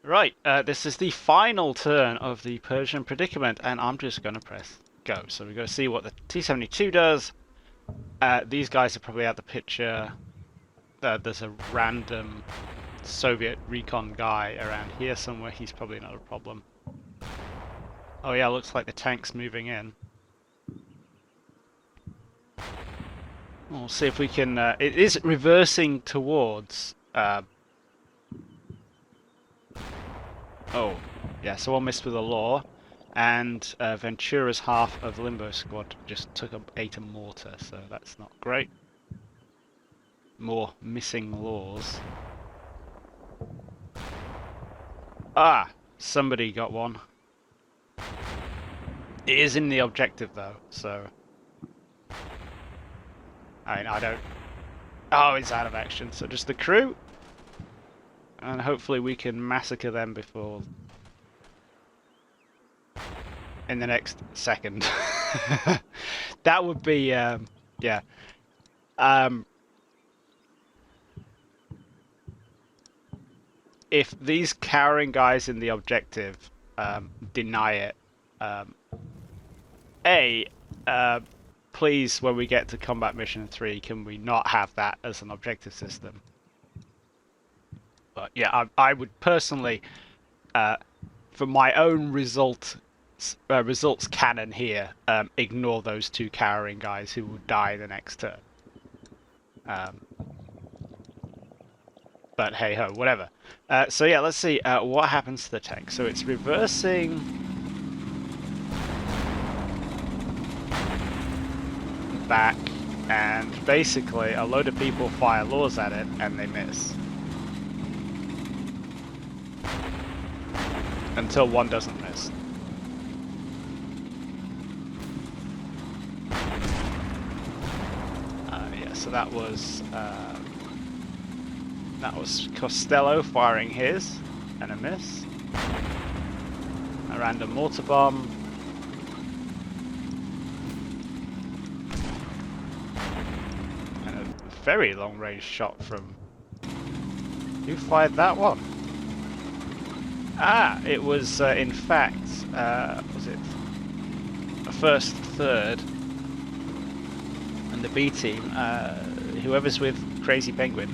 Right, this is the final turn of the Persian Predicament, and I'm just going to press go. So we're going to see what the T-72 does. These guys are probably out the picture. There's a random Soviet Recon guy around here somewhere. He's probably not a problem. Oh yeah, looks like the tank's moving in. We'll see if we can... it is reversing towards... oh, yeah, someone missed with the law. And Ventura's half of Limbo Squad just ate a mortar, so that's not great. More missing laws. Ah! Somebody got one. It is in the objective though, so... I don't... Oh, it's out of action, so just the crew. And hopefully we can massacre them before... in the next second. That would be, yeah. If these cowering guys in the objective deny it, please, when we get to combat mission 3, can we not have that as an objective system? But yeah, I would personally, for my own results canon here, ignore those two cowering guys who will die the next turn. But hey ho, whatever. So yeah, let's see what happens to the tank. So it's reversing back, and basically a load of people fire laws at it and they miss. Until one doesn't miss. Yeah, so that was Costello firing his and a miss. A random mortar bomb. And a very long range shot from... Who fired that one? Ah, it was in fact, was it a first, third, and the B team, whoever's with Crazy Penguin.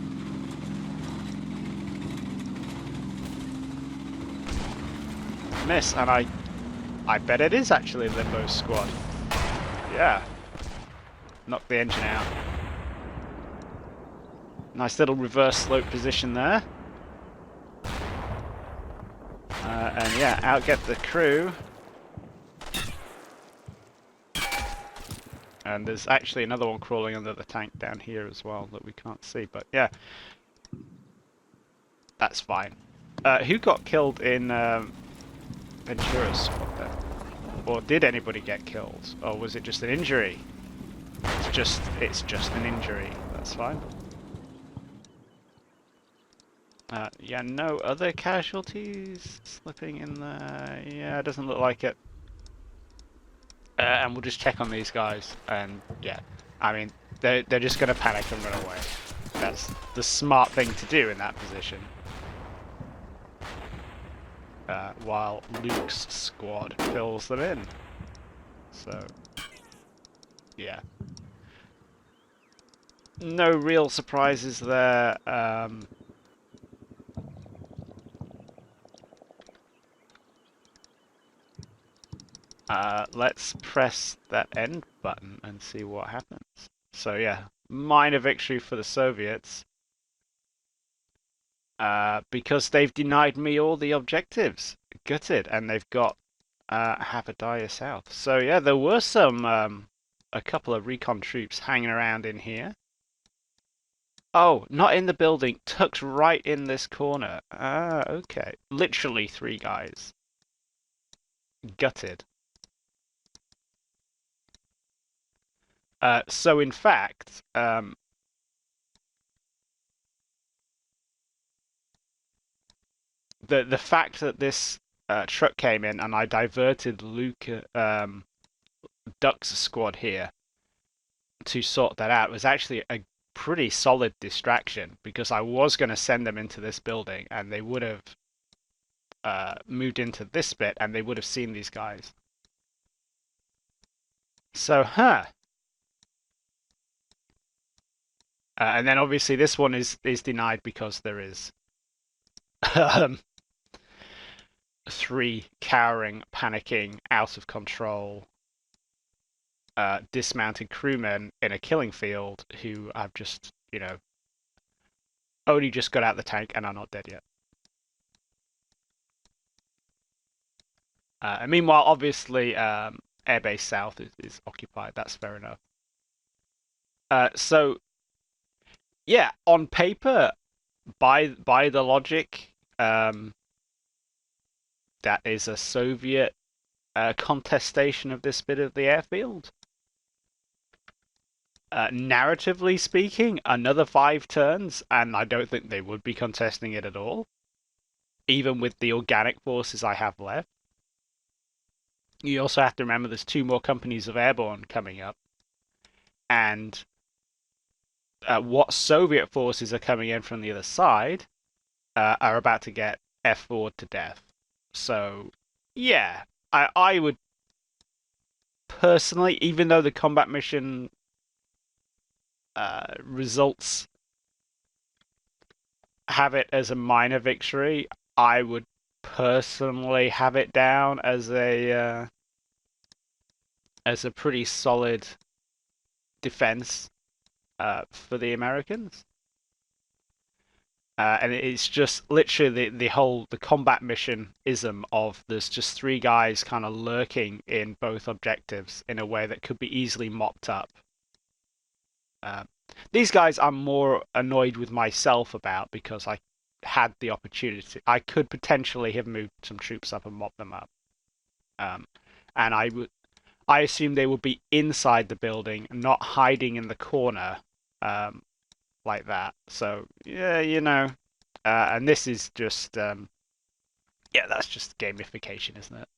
Miss, and I bet it is actually Limbo Squad. Yeah. Knocked the engine out. Nice little reverse slope position there. And yeah, outget the crew. And there's actually another one crawling under the tank down here as well that we can't see, but yeah. That's fine. Who got killed in Ventura's squad then? Or did anybody get killed? Or was it just an injury? It's just an injury. That's fine. Yeah, no other casualties slipping in there. Yeah, it doesn't look like it. And we'll just check on these guys. And yeah, I mean, they're just going to panic and run away. That's the smart thing to do in that position. While Luke's squad fills them in. So, yeah. No real surprises there. Let's press that end button and see what happens. So yeah, minor victory for the Soviets. Because they've denied me all the objectives. Gutted, and they've got Haberdaya South. So yeah, there were some a couple of recon troops hanging around in here. Oh, not in the building, tucked right in this corner. Ah, okay. Literally 3 guys. Gutted. So in fact, the fact that this truck came in and I diverted Luke Duck's squad here to sort that out was actually a pretty solid distraction, because I was going to send them into this building and they would have moved into this bit, and they would have seen these guys. So, and then obviously this one is denied because there is um, 3 cowering, panicking, out of control, dismounted crewmen in a killing field who have just, only just got out the tank and are not dead yet. And meanwhile, obviously, Airbase South is occupied. That's fair enough. So, yeah, on paper, by the logic, that is a Soviet contestation of this bit of the airfield. Narratively speaking, another 5 turns, and I don't think they would be contesting it at all, even with the organic forces I have left. You also have to remember there's 2 more companies of Airborne coming up, and what Soviet forces are coming in from the other side are about to get F4'd to death. So, yeah, I would personally, even though the combat mission results have it as a minor victory, I would personally have it down as a pretty solid defense for the Americans. And it's just literally the combat mission ism of there's just 3 guys kind of lurking in both objectives in a way that could be easily mopped up. These guys I'm more annoyed with myself about because I had the opportunity. I could potentially have moved some troops up and mopped them up. And I assume they would be inside the building, not hiding in the corner like that. So, yeah, and this is just, yeah, that's just gamification, isn't it?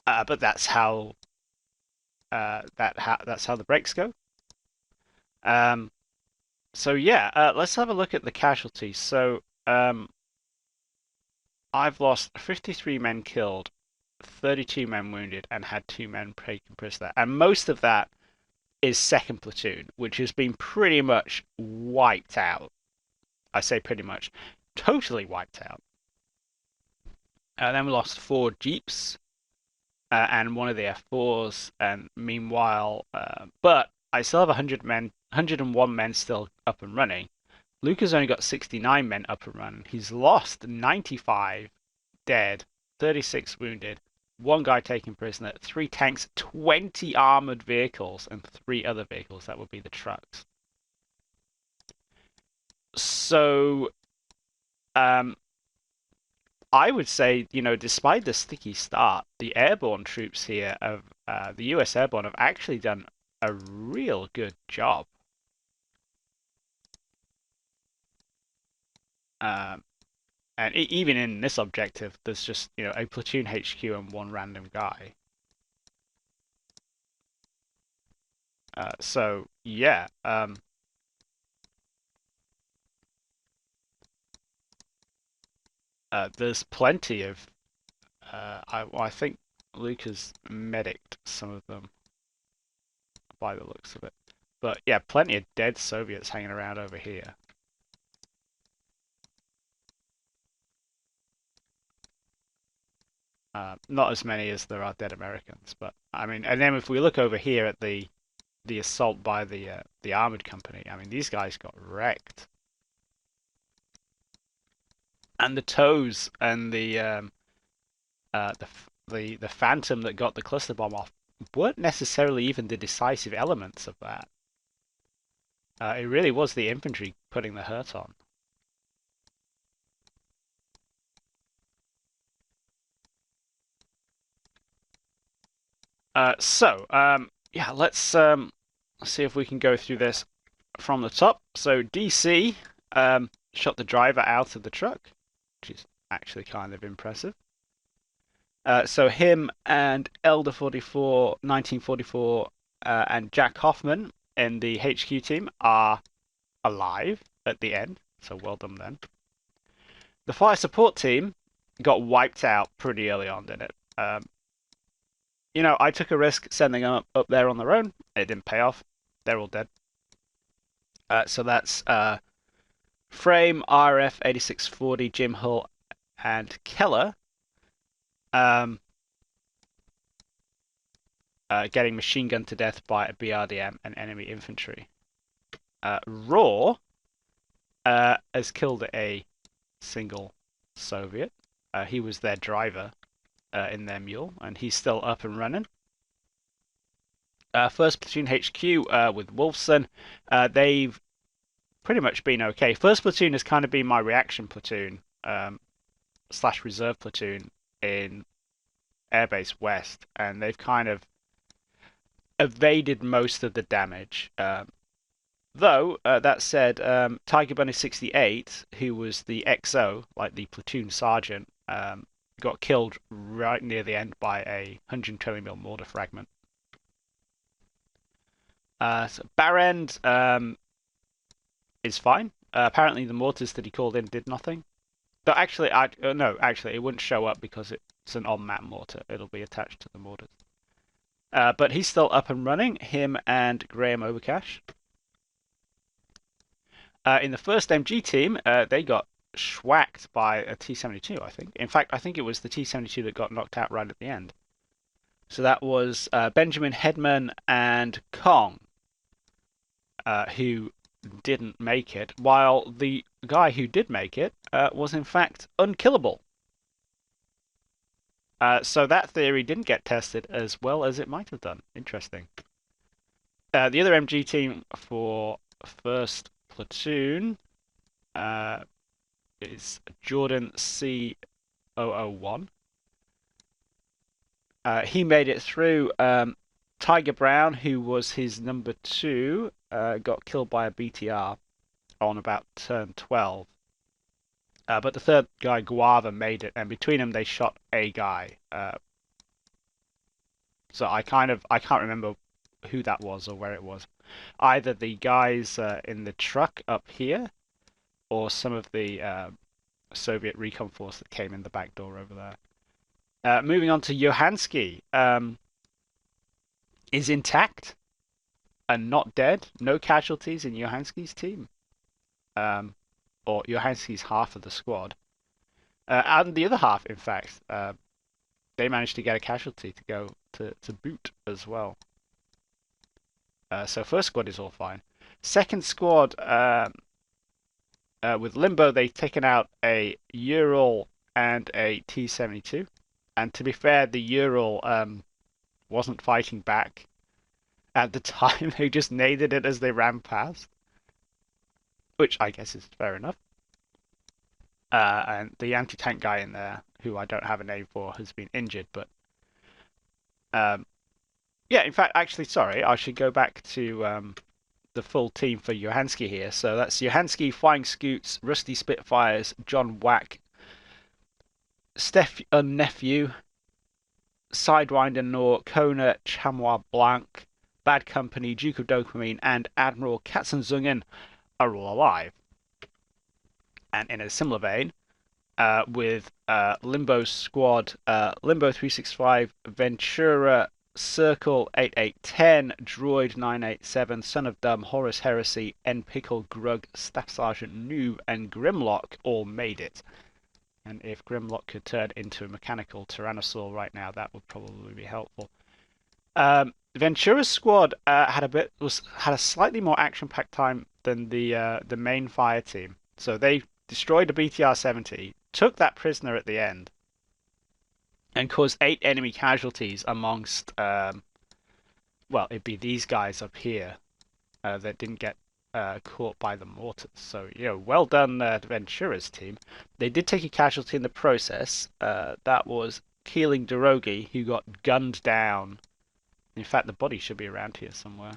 But that's how that's how the breaks go. So yeah, let's have a look at the casualties. So I've lost 53 men killed, 32 men wounded, and had 2 men taken prisoner. And most of that is 2nd Platoon, which has been pretty much wiped out. I say pretty much, totally wiped out. Then we lost 4 Jeeps and one of the F4s. And meanwhile, but I still have 101 men still up and running. Luke has only got 69 men up and running. He's lost 95 dead, 36 wounded, 1 guy taken prisoner, 3 tanks, 20 armored vehicles, and 3 other vehicles. That would be the trucks. So, I would say, despite the sticky start, the airborne troops here of the US Airborne have actually done a real good job. And even in this objective, there's just, a platoon HQ and 1 random guy. So, yeah. There's plenty of... I think Luke has medicked some of them by the looks of it. But yeah, plenty of dead Soviets hanging around over here. Not as many as there are dead Americans, but I mean, and then if we look over here at the assault by the armored company, I mean, these guys got wrecked, and the tows and the Phantom that got the cluster bomb off weren't necessarily even the decisive elements of that. It really was the infantry putting the hurt on. Yeah, let's see if we can go through this from the top. So DC shot the driver out of the truck, which is actually kind of impressive. So him and Elder 44, 1944, and Jack Hoffman in the HQ team are alive at the end. So well done then. The fire support team got wiped out pretty early on, didn't it? I took a risk sending them up there on their own. It didn't pay off. They're all dead. So that's Frame, RF, 8640, Jim Hull, and Keller. Getting machine gunned to death by a BRDM and enemy infantry. Raw has killed a single Soviet. He was their driver in their mule, and he's still up and running. First Platoon HQ with Wolfson, they've pretty much been okay. First Platoon has kind of been my reaction platoon / reserve platoon in Airbase West, and they've kind of evaded most of the damage. Though, that said, Tiger Bunny 68, who was the XO, like the platoon sergeant, got killed right near the end by a 120mm mortar fragment. So Barrend is fine. Apparently the mortars that he called in did nothing. But actually, no, actually, it wouldn't show up because it's an on-map mortar. It'll be attached to the mortars. But he's still up and running, him and Graham Overcash. In the first MG team, they got schwacked by a T-72, I think. In fact, I think it was the T-72 that got knocked out right at the end. So that was Benjamin Hedman and Kong, who didn't make it, while the guy who did make it was in fact unkillable. So that theory didn't get tested as well as it might have done. Interesting. The other MG team for first platoon is Jordan C001. He made it through. Tiger Brown, who was his number 2, got killed by a BTR on about turn 12. But the third guy, Guava, made it, and between them they shot a guy. So I can't remember who that was or where it was. Either the guys in the truck up here, or some of the Soviet Recon force that came in the back door over there. Moving on to Johansky, is intact and not dead. No casualties in Johansky's team. Or Johansky's half of the squad. And the other half, in fact, they managed to get a casualty to go to boot as well. So first squad is all fine. Second squad, with Limbo, they've taken out a Ural and a T-72. And to be fair, the Ural wasn't fighting back at the time. They just naded it as they ran past, which I guess is fair enough. And the anti-tank guy in there, who I don't have a name for, has been injured. But yeah, in fact, actually, sorry, I should go back to the full team for Johansky here. So that's Johansky, Flying Scoots, Rusty Spitfires, John Wack, Steph Nephew, Sidewinder Nor, Kona, Chamois Blanc, Bad Company, Duke of Dopamine, and Admiral Katzenzungen are all alive. And in a similar vein, with Limbo's squad, Limbo 365, Ventura, Circle 8810, Droid 987, Son of Dumb, Horus Heresy, N Pickle, Grug, Staff Sergeant Noob, and Grimlock all made it. And if Grimlock could turn into a mechanical Tyrannosaur right now, that would probably be helpful. Ventura's squad had a slightly more action-packed time than the main fire team. So they destroyed a BTR-70, took that prisoner at the end, and caused 8 enemy casualties amongst, well, it'd be these guys up here that didn't get caught by the mortars. So, well done to Ventura's team. They did take a casualty in the process. That was Keeling Derogi, who got gunned down. In fact, the body should be around here somewhere.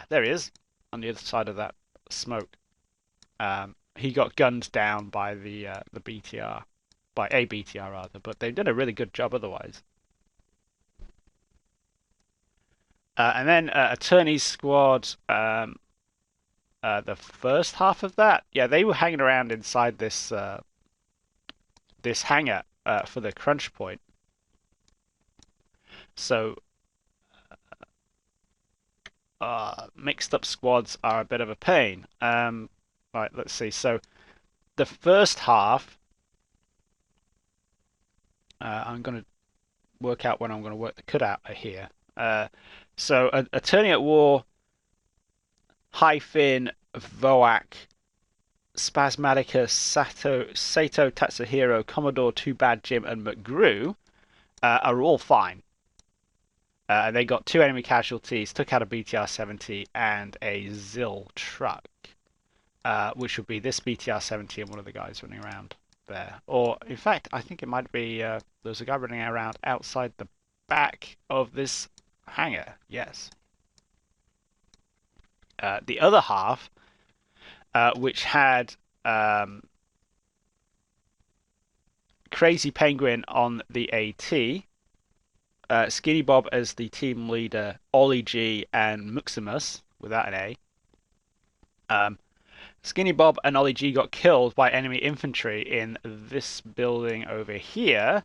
There he is, on the other side of that smoke. He got gunned down by the BTR, by a BTR rather, but they did a really good job otherwise. And then Attorney's squad, the first half of that, yeah, they were hanging around inside this hangar for the crunch point. So mixed up squads are a bit of a pain. Right, let's see. So the first half, I'm going to work out when I'm going to work the cutout here. So Attorney at War, Hyphen, Voak, Spasmodicus, Sato, Tatsuhiro, Commodore Too Bad Jim, and McGrew are all fine. They got 2 enemy casualties, took out a BTR-70 and a ZIL truck, which would be this BTR-70 and one of the guys running around there. Or, in fact, I think it might be there's a guy running around outside the back of this hangar. Yes. The other half, which had Crazy Penguin on the AT, Skinny Bob as the team leader, Ollie G, and Muximus, without an A. Skinny Bob and Ollie G got killed by enemy infantry in this building over here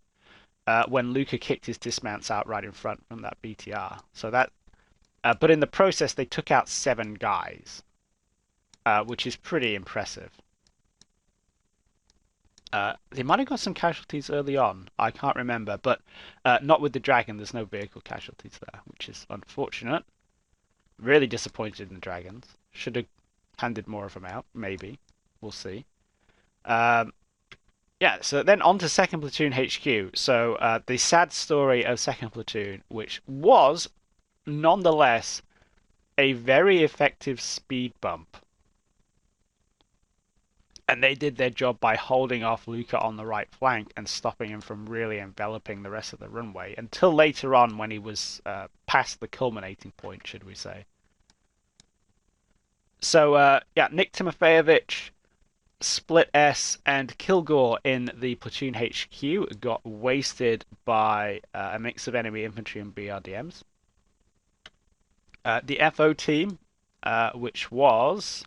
when Luca kicked his dismounts out right in front from that BTR. So that, but in the process, they took out 7 guys, which is pretty impressive. They might have got some casualties early on. I can't remember, but not with the Dragon. There's no vehicle casualties there, which is unfortunate. Really disappointed in the Dragons. Should have handed more of them out, maybe. We'll see. Yeah, so then on to 2nd Platoon HQ. So the sad story of 2nd Platoon, which was nonetheless a very effective speed bump. And they did their job by holding off Luca on the right flank and stopping him from really enveloping the rest of the runway until later on when he was past the culminating point, should we say. So, yeah, Nick Timofeyevich, Split S, and Kilgore in the Platoon HQ got wasted by a mix of enemy infantry and BRDMs. The FO team, which was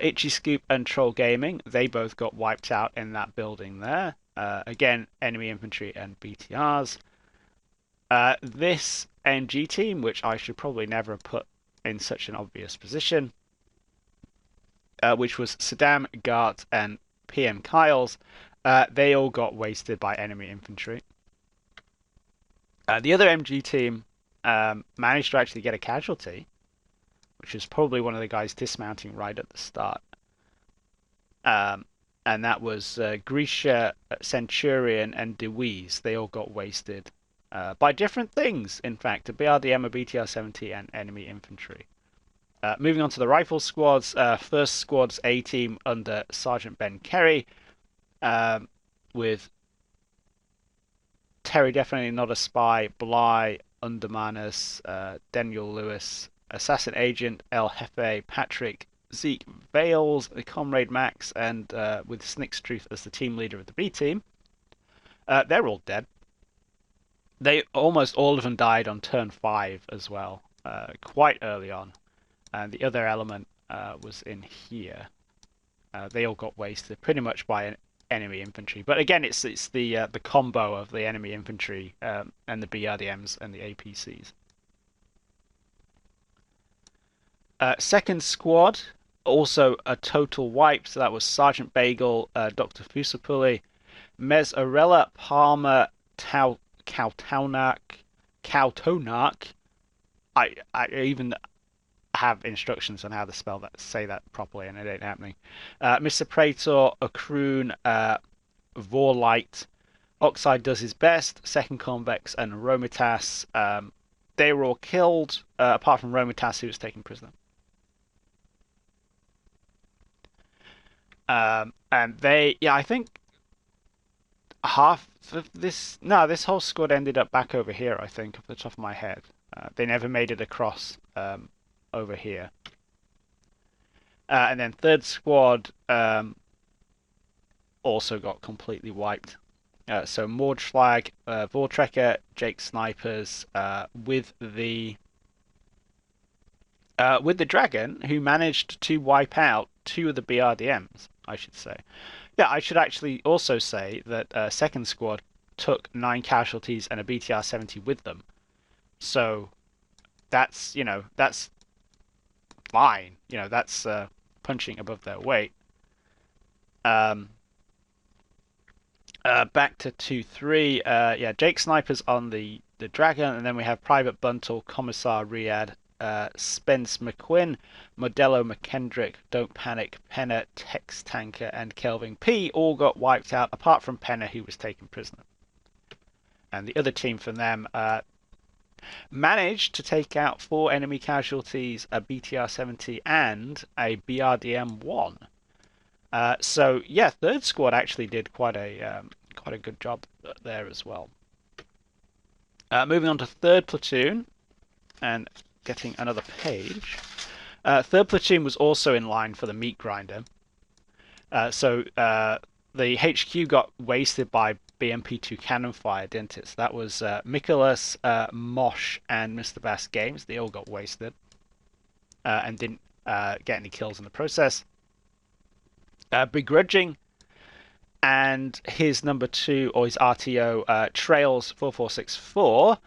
Itchy Scoop and Troll Gaming, they both got wiped out in that building there. Again, enemy infantry and BTRs. This NG team, which I should probably never have put in such an obvious position, which was Saddam, Gart, and PM Kyles, they all got wasted by enemy infantry. The other MG team managed to actually get a casualty, which is probably one of the guys dismounting right at the start. And that was Grisha, Centurion, and DeWeese. They all got wasted by different things, in fact. A BRDM, a BTR-70, and enemy infantry. Moving on to the rifle squads. First squad's A team under Sergeant Ben Kerry, with Terry Definitely Not a Spy, Bly, Undermanus, Daniel Lewis, Assassin Agent, El Jefe, Patrick, Zeke Vales, the Comrade Max, and with Snick's Truth as the team leader of the B team. They're all dead. They almost all of them died on turn 5 as well, quite early on. And the other element was in here. They all got wasted pretty much by enemy infantry. But again, it's the combo of the enemy infantry and the BRDMs and the APCs. Second squad, also a total wipe. So that was Sergeant Bagel, Dr. Fusapuli, Mezarella, Palmer, Kautonak. I even have instructions on how to say that properly, and it ain't happening. Mr. Praetor, Okroon, Vorlight, Oxide does his best, Second Convex, and Romitas. They were all killed, apart from Romitas, who was taken prisoner. And they, yeah, I think half of this, no, this whole squad ended up back over here, I think, off the top of my head. They never made it across over here. And then third squad also got completely wiped. So Mordschlag, Vortrekker, Jake Snipers, with the dragon, who managed to wipe out 2 of the BRDMs, I should say. Yeah, I should actually also say that second squad took 9 casualties and a BTR-70 with them. So that's, that's fine. That's punching above their weight. Um, Back to 2-3. Yeah, Jake Snipers on the dragon, and then we have Private Buntle, Commissar Riyadh, Spence McQuinn, Modelo McKendrick, Don't Panic, Penner, Tex Tanker, and Kelvin P all got wiped out, apart from Penner, who was taken prisoner. And the other team from them managed to take out 4 enemy casualties, a BTR-70, and a BRDM-1. So yeah, third squad actually did quite a good job there as well. Moving on to third platoon and getting another page. Third platoon was also in line for the meat grinder. So the HQ got wasted by BMP2 cannon fire, didn't it? So that was Nicholas, Mosh, and Mr. Bass Games. They all got wasted and didn't get any kills in the process. Begrudging and his number 2, or his RTO, Trails 4464,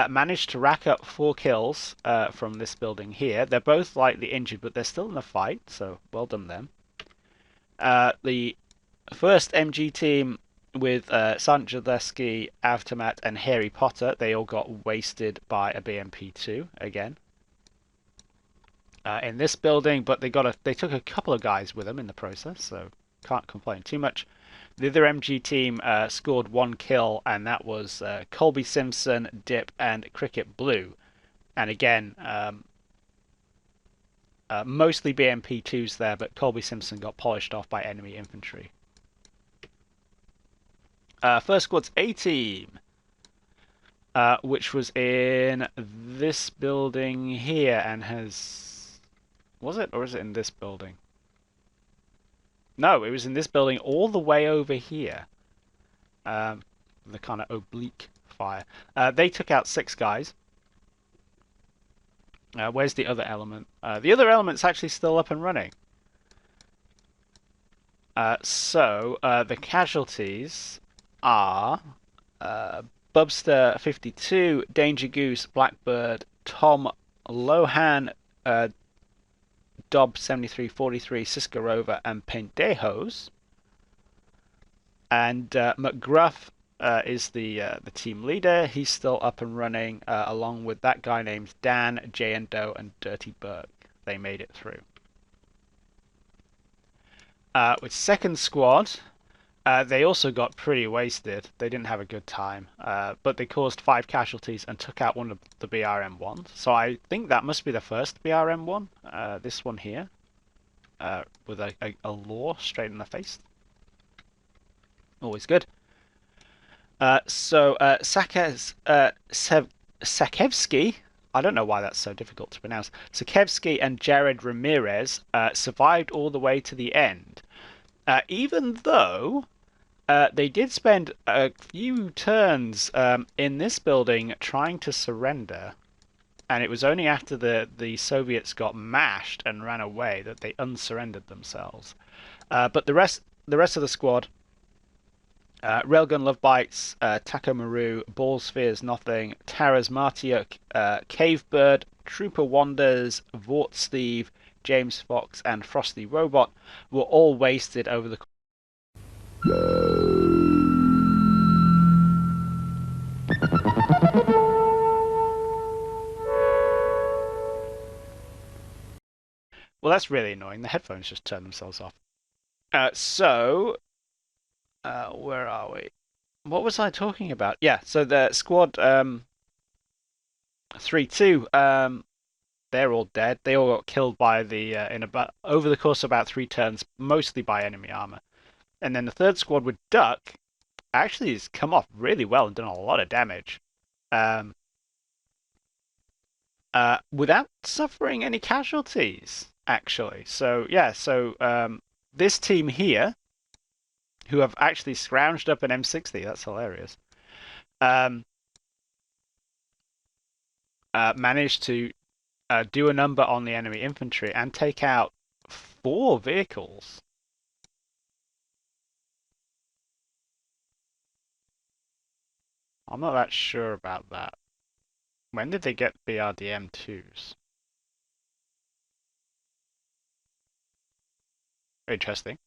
managed to rack up 4 kills from this building here. They're both lightly injured, but they're still in the fight, so well done them. The first MG team with Sergeant Jodleski, Avtomat, and Harry Potter, they all got wasted by a BMP2 again. In this building, but they took a couple of guys with them in the process, so can't complain too much. The other MG team scored 1 kill, and that was Colby Simpson, Dip, and Cricket Blue. And again, mostly BMP2s there, but Colby Simpson got polished off by enemy infantry. First squad's A-team, which was in this building here and has... Was it? Or is it in this building? No, it was in this building all the way over here. The kind of oblique fire. They took out 6 guys. Where's the other element? The other element's actually still up and running. So the casualties are Bubster 52, Danger Goose, Blackbird, Tom Lohan, Dob 7343, Cisco Rover, and Pendejos. And McGruff is the team leader. He's still up and running, along with that guy named Dan, Jay and Doe, and Dirty Burke. They made it through. With second squad, they also got pretty wasted. They didn't have a good time, but they caused 5 casualties and took out one of the BRM-1s. So I think that must be the first BRM-1, this one here, with a law straight in the face. Always good. So Sakevsky, I don't know why that's so difficult to pronounce. Sakevsky and Jared Ramirez survived all the way to the end, even though they did spend a few turns in this building trying to surrender, and it was only after the Soviets got mashed and ran away that they unsurrendered themselves. But the rest of the squad, Railgun Love Bites, Taco Maru, Balls Fears Nothing, Taras Martiuk, Cave Bird, Trooper Wanders, Vort Steve, James Fox, and Frosty Robot were all wasted over the... Well, that's really annoying. The headphones just turned themselves off. Where are we? What was I talking about? Yeah, so the squad 3-2, they're all dead. They all got killed by the over the course of about 3 turns, mostly by enemy armor. And then the third squad with Duck actually has come off really well and done a lot of damage, without suffering any casualties, actually. So yeah, so this team here who have actually scrounged up an M60. That's hilarious. Um, Managed to do a number on the enemy infantry and take out 4 vehicles. I'm not that sure about that. When did they get BRDM2s? Interesting.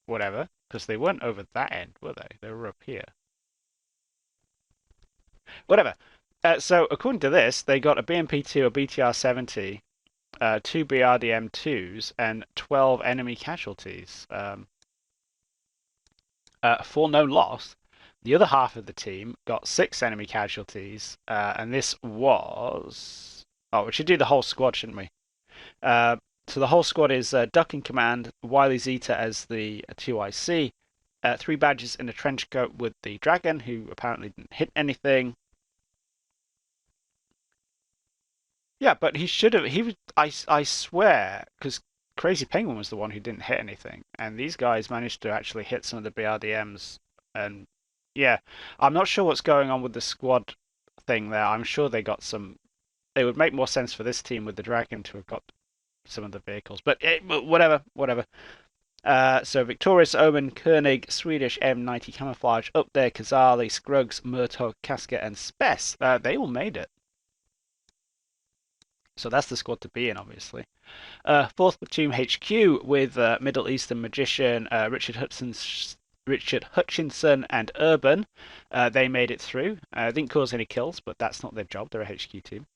Whatever, because they weren't over that end, were they? They were up here. Whatever. So according to this, they got a BMP2, a BTR-70, 2 BRDM2s, and 12 enemy casualties. For no loss. The other half of the team got 6 enemy casualties, and this was... Oh, we should do the whole squad, shouldn't we? So the whole squad is Duck in command, Wiley Zeta as the 2IC, 3 badges in a trench coat with the Dragon, who apparently didn't hit anything. Yeah, but he should have. He was. I swear, because Crazy Penguin was the one who didn't hit anything, and these guys managed to actually hit some of the BRDMs. And yeah, I'm not sure what's going on with the squad thing there. I'm sure they got some. It would make more sense for this team with the Dragon to have got some of the vehicles, but whatever, whatever. So Victorious, Omen, Koenig, Swedish M90 Camouflage, Up There, Kazali, Scruggs, Murtaugh, Casca, and Spess. They all made it. So that's the squad to be in, obviously. 4th Platoon HQ with Middle Eastern Magician Richard Hutchinson and Urban. They made it through. Didn't cause any kills, but that's not their job. They're a HQ team.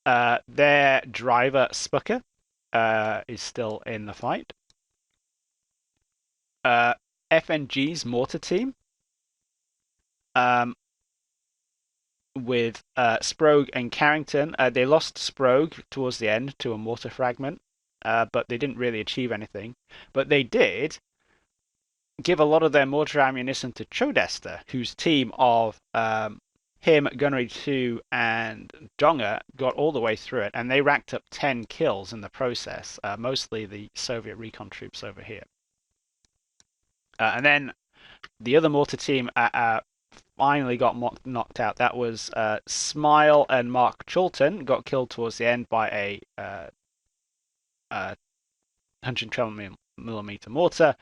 Their driver, Spucker, is still in the fight. FNG's mortar team with Sprogue and Carrington. They lost Sprogue towards the end to a mortar fragment, but they didn't really achieve anything. But they did give a lot of their mortar ammunition to Chodester, whose team of him, Gunnery 2, and Donga got all the way through it, and they racked up 10 kills in the process, mostly the Soviet Recon troops over here. And then the other mortar team finally got knocked out. That was Smile and Mark Chulton got killed towards the end by a 112mm mortar,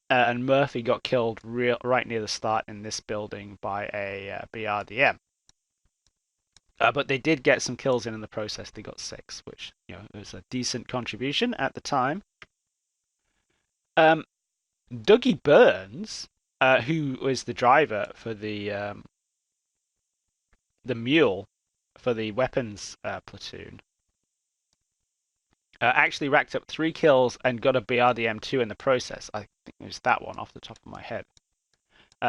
and Murphy got killed right near the start in this building by a BRDM. But they did get some kills in the process. They got 6, which was a decent contribution at the time. Dougie Burns, who was the driver for the mule for the weapons platoon, actually racked up 3 kills and got a BRDM2 in the process. I think it was that one off the top of my head.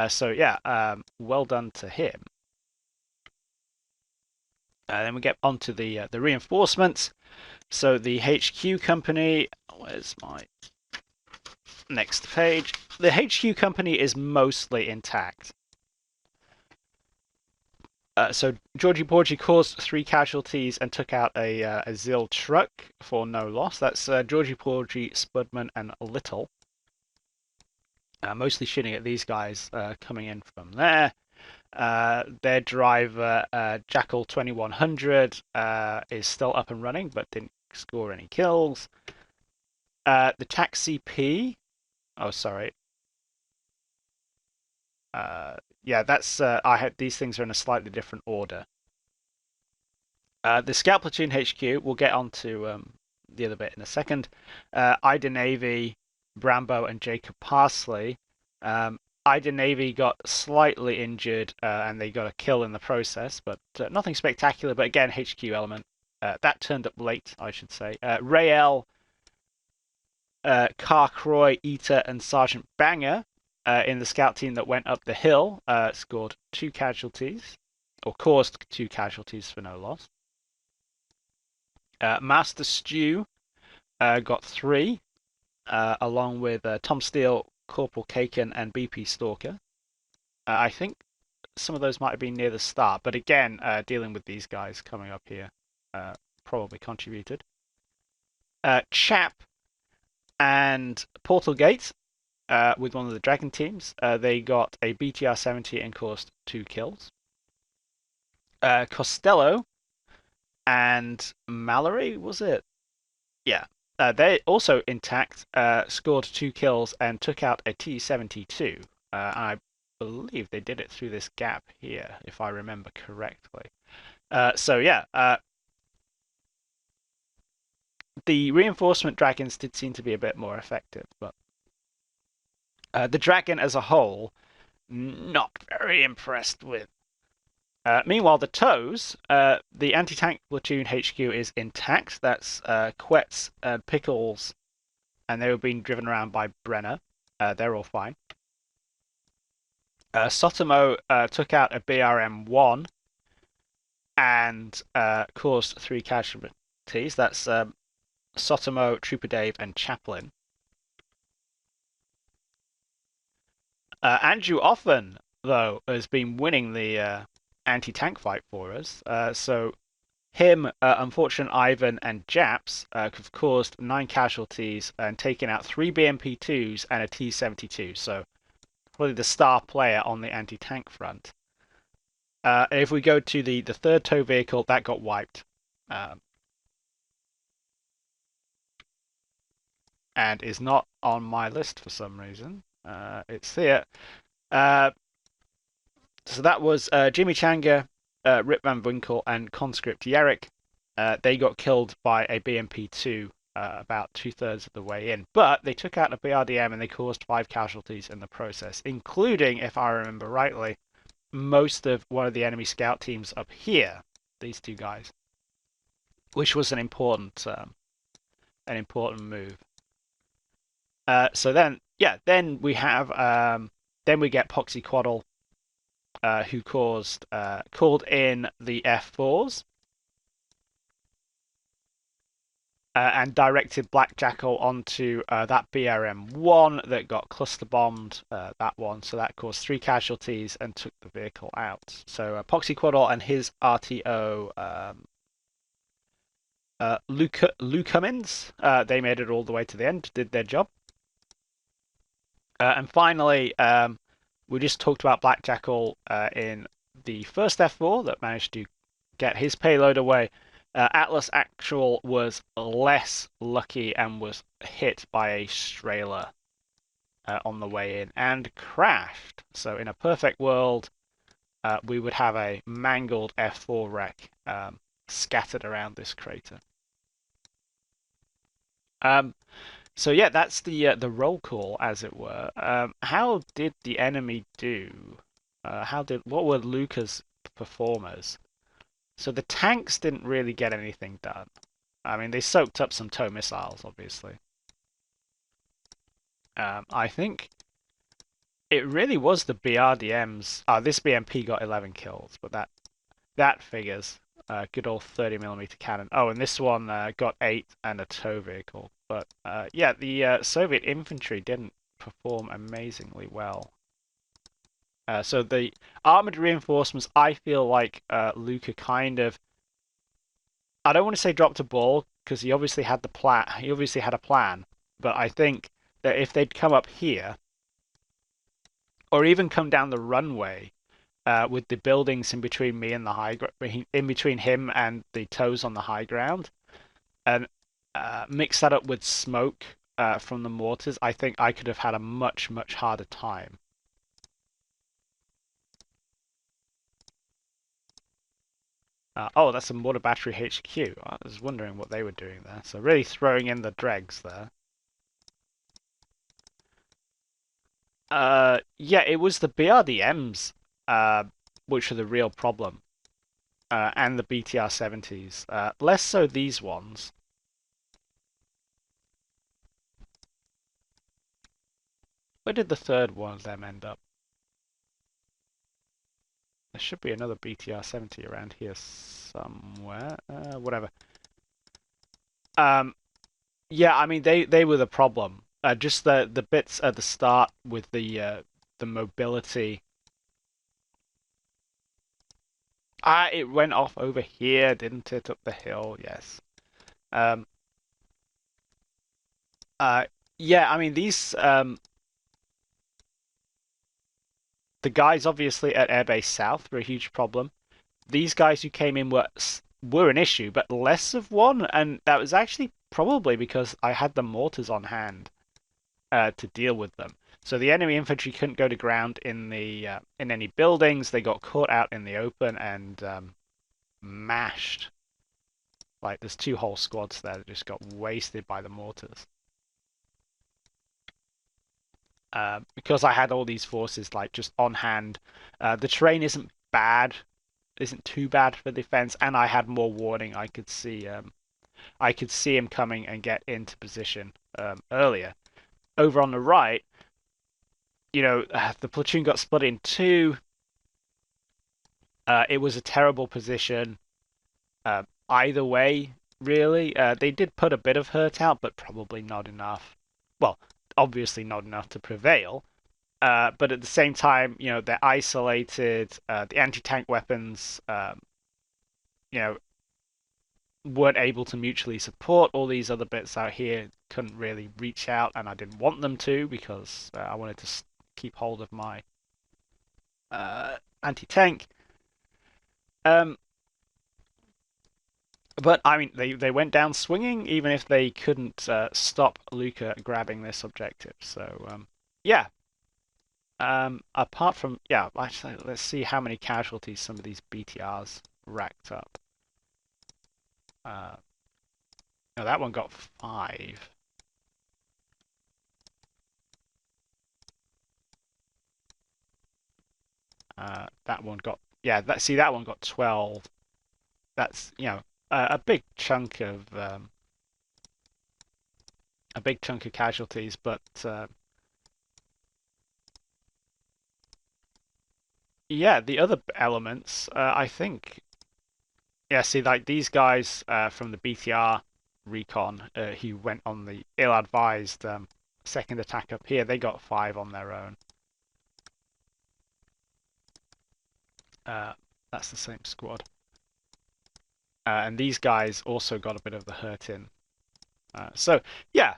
So yeah, well done to him. Then we get onto the reinforcements. So the HQ company, where's my next page? The HQ company is mostly intact. So Georgie Porgy caused 3 casualties and took out a ZIL truck for no loss. That's Georgie Porgy, Spudman, and Little. Mostly shooting at these guys coming in from there. Their driver, Jackal 2100, is still up and running, but didn't score any kills. The Taxi P, oh sorry. Yeah, that's I had these things are in a slightly different order. The Scout Platoon HQ, we'll get onto the other bit in a second. Ida Navy, Brambo, and Jacob Parsley. Ida Navy got slightly injured and they got a kill in the process, but nothing spectacular. But again, HQ element. That turned up late, I should say. Rael, Carcroy, Eater, and Sergeant Banger in the scout team that went up the hill scored 2 casualties, or caused 2 casualties for no loss. Master Stew got 3, along with Tom Steele, Corporal Caken, and BP Stalker. I think some of those might have been near the start, but again, dealing with these guys coming up here probably contributed. Chap And Portal Gate, with one of the Dragon teams, they got a BTR-70 and caused 2 kills. Costello and Mallory, was it? Yeah. They also intact, scored 2 kills and took out a T-72. I believe they did it through this gap here, if I remember correctly. So yeah, the reinforcement dragons did seem to be a bit more effective, but the dragon as a whole, not very impressed with. Meanwhile, the toes, the anti-tank platoon HQ is intact. That's Quetz and Pickles, and they were being driven around by Brenner. They're all fine. Sotomo took out a BRM-1 and caused 3 casualties. That's Sotomo, Trooper Dave, and Chaplin. Andrew Offen, though, has been winning the anti-tank fight for us. So him, Unfortunate Ivan, and Japs have caused 9 casualties and taken out 3 BMP-2s and a T-72. So probably the star player on the anti-tank front. If we go to the third tow vehicle, that got wiped. And is not on my list for some reason. It's here. So that was Jimmy Changa, Rip Van Winkle, and Conscript Yarrick. They got killed by a BMP-2 about 2/3 of the way in. But they took out a BRDM and they caused 5 casualties in the process, including, if I remember rightly, most of one of the enemy scout teams up here, these 2 guys, which was an important move. So then, yeah, then we have then we get Poxy Quaddle, who called in the F4s and directed Black Jackal onto that BRM-1 that got cluster bombed. That one, so that caused 3 casualties and took the vehicle out. So Poxy Quaddle and his RTO. Luke Cummins, they made it all the way to the end, did their job. And finally, we just talked about Black Jackal in the first F4 that managed to get his payload away. Atlas Actual was less lucky and was hit by a Strahler on the way in and crashed. So in a perfect world, we would have a mangled F4 wreck scattered around this crater. So yeah, that's the roll call, as it were. How did the enemy do? What were Luca's performers? So the tanks didn't really get anything done. I mean, they soaked up some tow missiles, obviously. I think it really was the BRDMs. This BMP got 11 kills, but that figures. Good old 30mm cannon. Oh, and this one got 8 and a tow vehicle. But yeah, the Soviet infantry didn't perform amazingly well. So the armored reinforcements, I feel like Luca kind of, I don't want to say dropped a ball because he obviously had the plan. He obviously had a plan, but I think that if they'd come up here, or even come down the runway, with the buildings in between me and the high in between him and the toes on the high ground, and mix that up with smoke from the mortars, I think I could have had a much harder time. Oh, that's a mortar battery HQ. I was wondering what they were doing there. So really throwing in the dregs there. Yeah, it was the BRDMs which are the real problem, and the BTR-70s. Less so these ones. Where did the third one of them end up? There should be another BTR-70 around here somewhere. Whatever. Yeah, I mean they were the problem. Just the bits at the start with the mobility. It went off over here, didn't it? Up the hill, yes. Yeah, I mean these the guys obviously at Airbase South were a huge problem. These guys who came in were an issue, but less of one, and that was actually probably because I had the mortars on hand to deal with them. So the enemy infantry couldn't go to ground in any buildings. They got caught out in the open and mashed. Like there's two whole squads there that just got wasted by the mortars. Because I had all these forces like just on hand. The terrain isn't too bad for defense, and I had more warning. I could see him coming and get into position earlier. Over on the right, the platoon got split in two. It was a terrible position. Either way, really. They did put a bit of hurt out, but probably not enough. Well, obviously not enough to prevail. But at the same time, they're isolated. The anti-tank weapons, you know, weren't able to mutually support. All these other bits out here couldn't really reach out, and I didn't want them to because I wanted to keep hold of my anti-tank. Um, but I mean, they went down swinging, even if they couldn't stop Luca grabbing this objective. So yeah. Apart from actually, let's see how many casualties some of these BTRs racked up. No, that one got 5. That one got that one got 12. That's a big chunk of casualties, but yeah, the other elements, I think, yeah. See, like these guys from the BTR Recon who went on the ill-advised second attack up here, they got 5 on their own. That's the same squad. And these guys also got a bit of the hurt in. So yeah,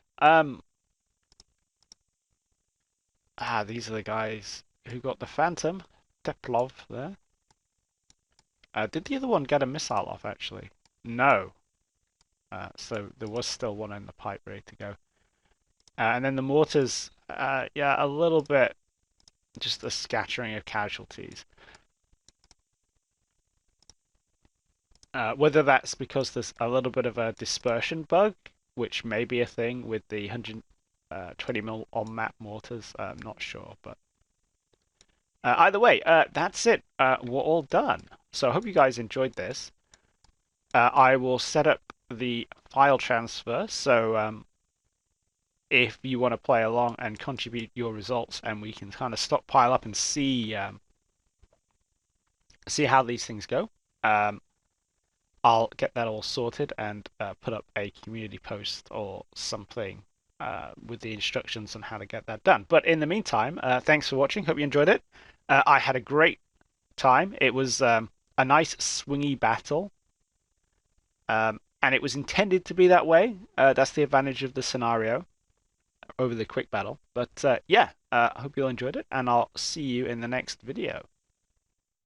these are the guys who got the Phantom, Teplov there. Did the other one get a missile off actually? No. So there was still one in the pipe ready to go. And then the mortars, yeah, a little bit, just a scattering of casualties. Whether that's because there's a little bit of a dispersion bug, which may be a thing with the 120mm on map mortars, I'm not sure. But either way, that's it. We're all done. So I hope you guys enjoyed this. I will set up the file transfer. So if you want to play along and contribute your results, and we can kind of stockpile up and see how these things go. I'll get that all sorted and put up a community post or something with the instructions on how to get that done. But in the meantime, thanks for watching. Hope you enjoyed it. I had a great time. It was a nice swingy battle. And it was intended to be that way. That's the advantage of the scenario over the quick battle. But yeah, I hope you all enjoyed it, and I'll see you in the next video.